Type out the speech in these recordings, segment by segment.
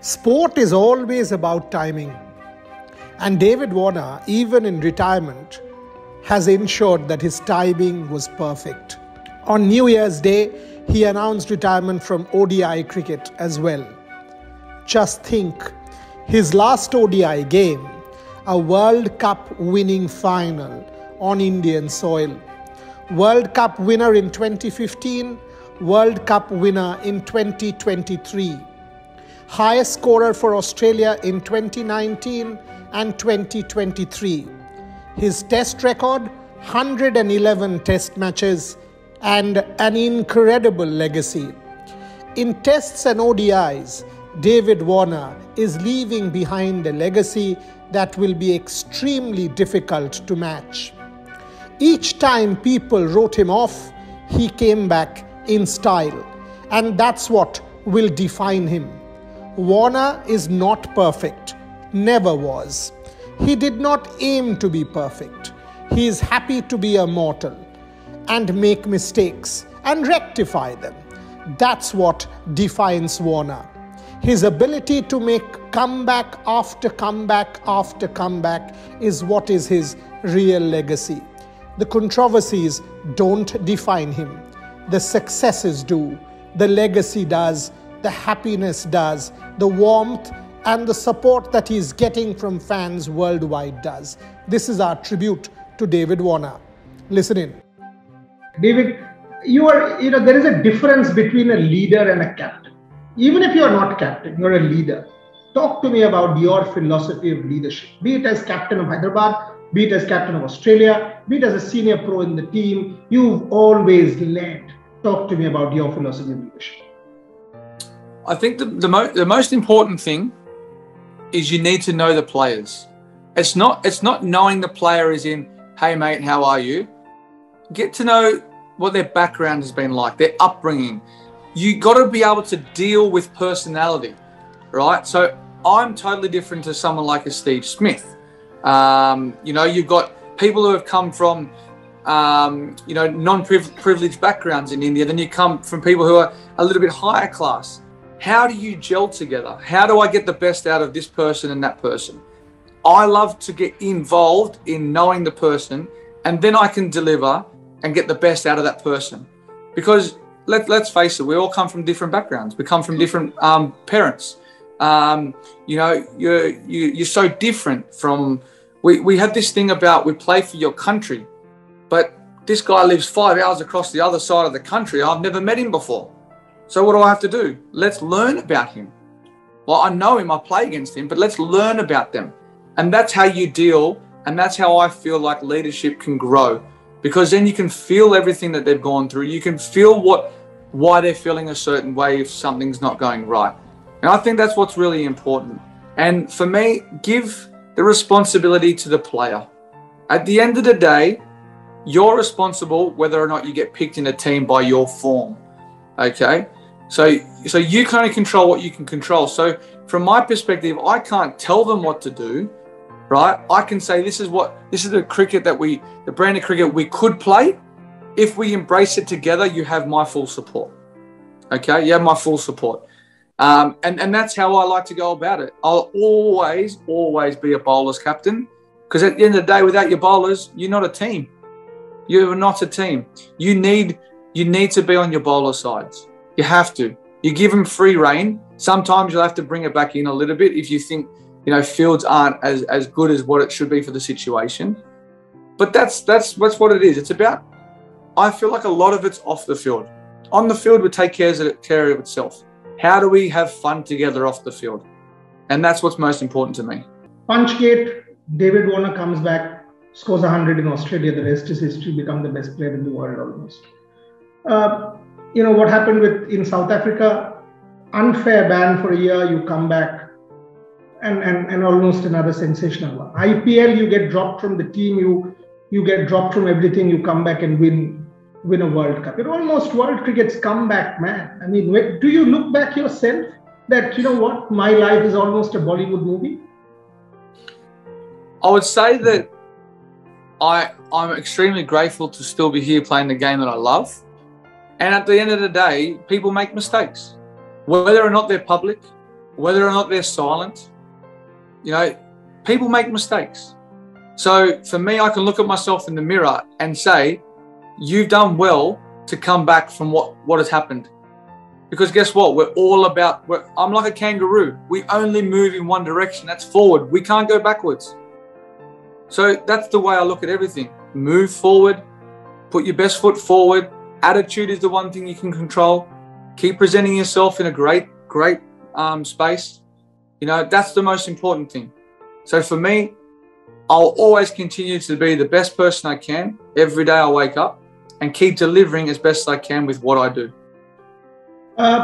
Sport is always about timing, and David Warner, even in retirement, has ensured that his timing was perfect. On New Year's Day, he announced retirement from ODI cricket as well. Just think, his last ODI game, a World Cup winning final on Indian soil. World Cup winner in 2015, World Cup winner in 2023. Highest scorer for Australia in 2019 and 2023. His test record, 111 test matches and an incredible legacy. In tests and ODIs, David Warner is leaving behind a legacy that will be extremely difficult to match. Each time people wrote him off, he came back in style, and that's what will define him. Warner is not perfect, never was. He did not aim to be perfect. He is happy to be a mortal and make mistakes and rectify them. That's what defines Warner. His ability to make comeback after comeback after comeback is what is his real legacy. The controversies don't define him. The successes do. The legacy does. The happiness does. The warmth and the support that he's getting from fans worldwide does. This is our tribute to David Warner. Listen in. David, there is a difference between a leader and a captain. Even if you are not captain, you're a leader. Talk to me about your philosophy of leadership. Be it as captain of Hyderabad, be it as captain of Australia, be it as a senior pro in the team, you've always led. Talk to me about your philosophy of leadership. I think the most important thing is you need to know the players. It's not knowing the player as in, hey mate, how are you? Get to know what their background has been like, their upbringing. You got to be able to deal with personality, right? So I'm totally different to someone like a Steve Smith. You've got people who have come from non-privileged backgrounds in India. Then you come from people who are a little bit higher class. How do you gel together? How do I get the best out of this person and that person? I love to get involved in knowing the person, and then I can deliver and get the best out of that person. Because let's face it, we all come from different backgrounds. We come from different parents. You're so different from. We have this thing about we play for your country, but this guy lives 5 hours across the other side of the country. I've never met him before. So what do I have to do? Let's learn about him. Well, I know him, I play against him, but let's learn about them. And that's how you deal, and that's how I feel like leadership can grow. Because then you can feel everything that they've gone through. You can feel why they're feeling a certain way if something's not going right. And I think that's what's really important. And for me, give the responsibility to the player. At the end of the day, you're responsible whether or not you get picked in a team by your form. Okay? So you can only control what you can control. So from my perspective, I can't tell them what to do, right? I can say this is the cricket the brand of cricket we could play. If we embrace it together, you have my full support. Okay? You have my full support. And that's how I like to go about it. I'll always be a bowler's captain, because at the end of the day, without your bowlers, you're not a team. You're not a team. You need to be on your bowler sides. You have to. You give them free rein. Sometimes you'll have to bring it back in a little bit if you think, fields aren't as good as what it should be for the situation. But that's what it is. It's about, I feel like a lot of it's off the field. On the field, we take care of itself. How do we have fun together off the field? And that's what's most important to me. Punchgate, David Warner comes back, scores 100 in Australia. The rest is history, become the best player in the world almost. What happened in South Africa, unfair ban for a year, you come back and almost another sensational one. IPL, you get dropped from the team, you get dropped from everything, you come back and win a World Cup. You're almost world cricket's comeback, man. I mean, do you look back yourself that, my life is almost a Bollywood movie? I would say that I'm extremely grateful to still be here playing the game that I love. And at the end of the day, people make mistakes. Whether or not they're public, whether or not they're silent, you know, people make mistakes. So for me, I can look at myself in the mirror and say, you've done well to come back from what has happened. Because guess what? I'm like a kangaroo. We only move in one direction. That's forward. We can't go backwards. So that's the way I look at everything. Move forward, put your best foot forward. Attitude is the one thing you can control. Keep presenting yourself in a great space. You know, that's the most important thing. So for me, I'll always continue to be the best person I can every day I wake up and keep delivering as best I can with what I do.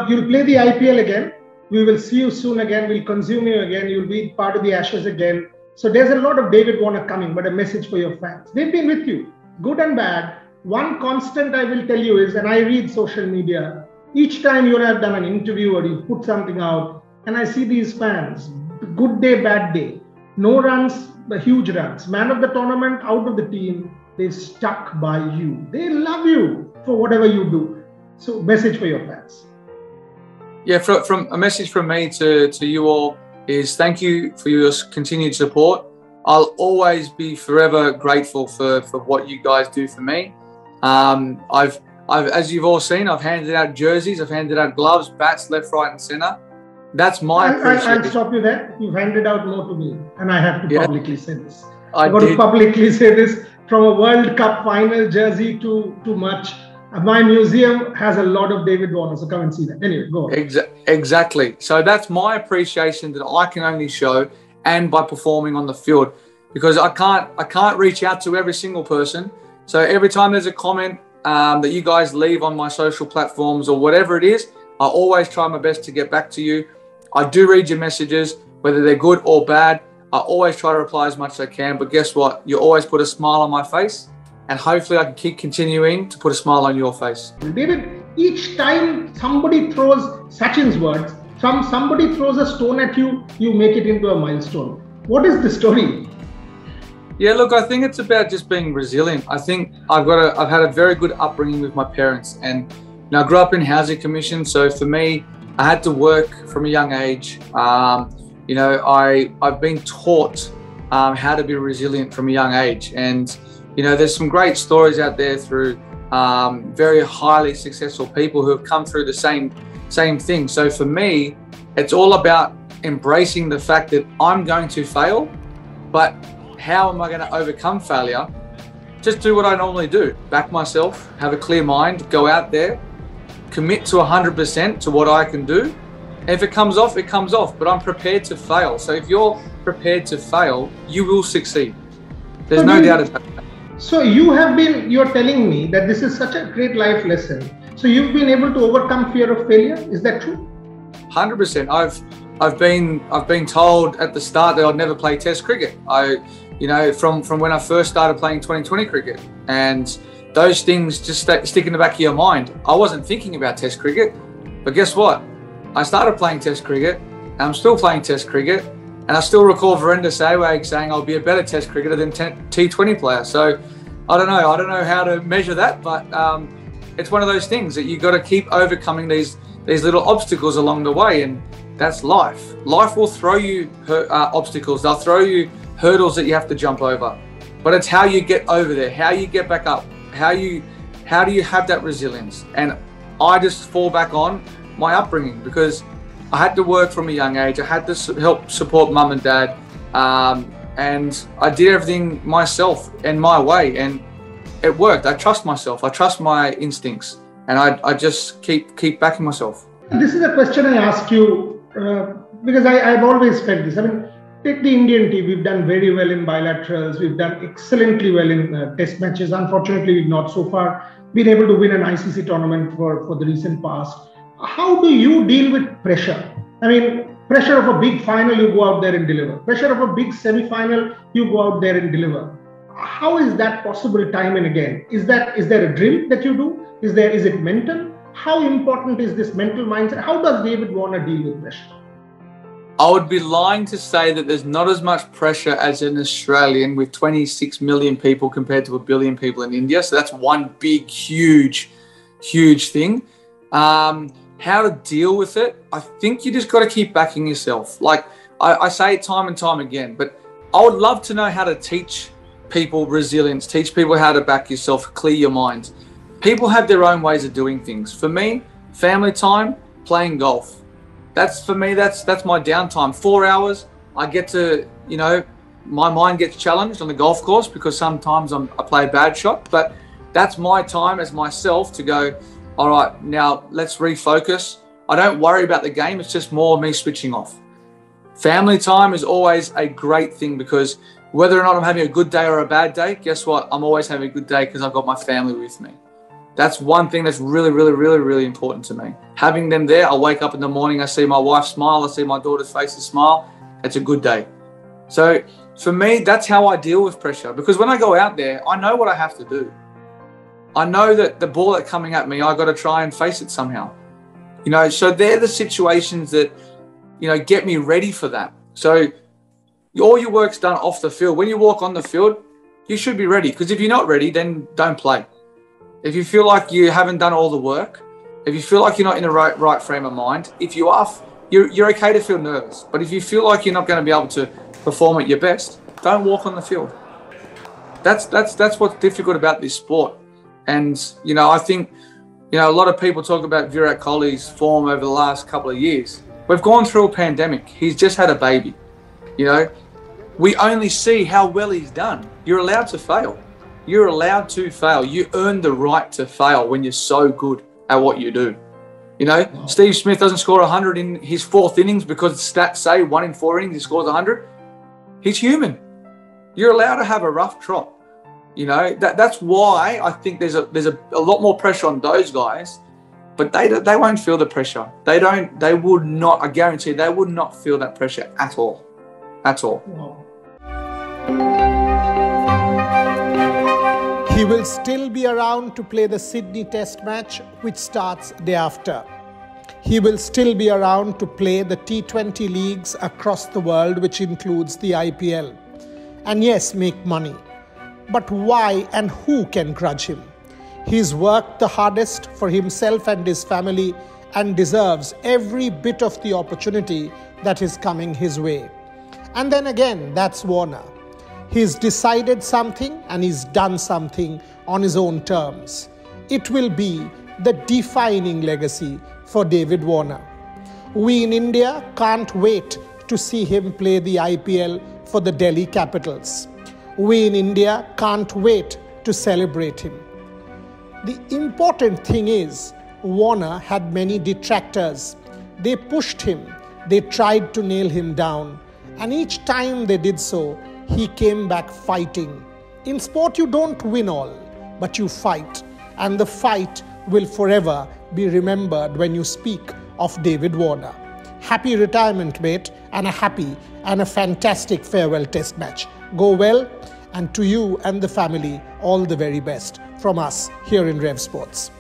You'll play the IPL again. We will see you soon again. We'll consume you again. You'll be part of the Ashes again. So there's a lot of David Warner coming, but a message for your fans. They've been with you, good and bad. One constant I will tell you is, and I read social media, each time you have done an interview or you put something out, and I see these fans, good day, bad day, no runs, the huge runs, man of the tournament, out of the team, they stuck by you. They love you for whatever you do. So message for your fans. Yeah, from a message from me to you all is thank you for your continued support. I'll always be forever grateful for what you guys do for me. I've as you've all seen, I've handed out jerseys, I've handed out gloves, bats, left, right, and centre. That's my appreciation. I'll stop you there. You've handed out more to me, and I have to publicly say this. I've got to publicly say this. From a World Cup final jersey to much. My museum has a lot of David Warner, so come and see that. Anyway, go on. Exactly. So that's my appreciation that I can only show, and by performing on the field, because I can't reach out to every single person. So every time there's a comment that you guys leave on my social platforms or whatever it is, I always try my best to get back to you. I do read your messages, whether they're good or bad. I always try to reply as much as I can. But guess what? You always put a smile on my face. And hopefully I can keep continuing to put a smile on your face. David, each time somebody throws Sachin's words, somebody throws a stone at you, you make it into a milestone. What is the story? Yeah, look, I think it's about just being resilient. I think I've had a very good upbringing with my parents, and I grew up in housing commission. So for me, I had to work from a young age. I've been taught how to be resilient from a young age, and there's some great stories out there through very highly successful people who have come through the same thing. So for me, it's all about embracing the fact that I'm going to fail, but how am I going to overcome failure? Just do what I normally do. Back myself, have a clear mind, go out there, commit to 100% to what I can do. And if it comes off, it comes off, but I'm prepared to fail. So if you're prepared to fail, you will succeed. There's no doubt about that. So you're telling me that this is such a great life lesson. So you've been able to overcome fear of failure. Is that true? 100%. I've been told at the start that I'd never play Test cricket. From when I first started playing 2020 cricket, and those things just stick in the back of your mind. I wasn't thinking about Test cricket, but guess what? I started playing Test cricket, and I'm still playing Test cricket. And I still recall Virender Sehwag saying I'll be a better Test cricketer than T20 player. So I don't know how to measure that, but it's one of those things that you got to keep overcoming these little obstacles along the way, and that's life. Life will throw you obstacles. They'll throw you hurdles that you have to jump over, but it's how you get over there, how you get back up, how do you have that resilience. And I just fall back on my upbringing, because I had to work from a young age. I had to help support mum and dad, and I did everything myself and my way, and it worked. I trust myself. I trust my instincts, and I just keep backing myself. This is a question I ask you because I've always felt this. I mean, take the Indian team. We've done very well in bilaterals. We've done excellently well in test matches. Unfortunately, we've not so far been able to win an ICC tournament for the recent past. How do you deal with pressure? I mean, pressure of a big final, you go out there and deliver. Pressure of a big semi-final, you go out there and deliver. How is that possible time and again? Is there a drill that you do? Is it mental? How important is this mental mindset? How does David Warner deal with pressure? I would be lying to say that there's not as much pressure as an Australian with 26 million people compared to 1 billion people in India. So that's one big, huge thing. how to deal with it, I think you just got to keep backing yourself. Like I say it time and time again, but I would love to know how to teach people resilience, teach people how to back yourself, clear your mind. People have their own ways of doing things. For me, family time, playing golf. That's for me, that's my downtime. 4 hours, I get to, you know, my mind gets challenged on the golf course because sometimes I play a bad shot, but that's my time as myself to go, all right, now let's refocus. I don't worry about the game. It's just more me switching off. Family time is always a great thing because whether or not I'm having a good day or a bad day, guess what? I'm always having a good day because I've got my family with me. That's one thing that's really, really, really, really important to me. Having them there, I wake up in the morning, I see my wife smile, I see my daughter's faces smile. It's a good day. So for me, that's how I deal with pressure, because when I go out there, I know what I have to do. I know that the ball that's coming at me, I got to try and face it somehow. You know, so they're the situations that, you know, get me ready for that. So all your work's done off the field. When you walk on the field, you should be ready, because if you're not ready, then don't play. If you feel like you haven't done all the work, if you feel like you're not in the right frame of mind, if you are, you're okay to feel nervous. But if you feel like you're not going to be able to perform at your best, don't walk on the field. That's what's difficult about this sport. And, you know, I think, you know, a lot of people talk about Virat Kohli's form over the last couple of years. We've gone through a pandemic. He's just had a baby. You know, we only see how well he's done. You're allowed to fail. You're allowed to fail. You earn the right to fail when you're so good at what you do. You know, wow. Steve Smith doesn't score 100 in his fourth innings because stats say 1 in 4 innings he scores 100. He's human. You're allowed to have a rough trot. You know, that's why I think there's a lot more pressure on those guys, but they won't feel the pressure. They would not, I guarantee they would not feel that pressure at all. At all. Wow. He will still be around to play the Sydney Test match, which starts day after. He will still be around to play the T20 leagues across the world, which includes the IPL. And yes, make money. But why and who can grudge him? He's worked the hardest for himself and his family and deserves every bit of the opportunity that is coming his way. And then again, that's Warner. He's decided something and he's done something on his own terms. It will be the defining legacy for David Warner. We in India can't wait to see him play the IPL for the Delhi Capitals. We in India can't wait to celebrate him. The important thing is, Warner had many detractors. They pushed him, they tried to nail him down, and each time they did so, he came back fighting. In sport, you don't win all, but you fight, and the fight will forever be remembered when you speak of David Warner. Happy retirement, mate, and a happy and a fantastic farewell test match. Go well, and to you and the family, all the very best from us here in Revsportz.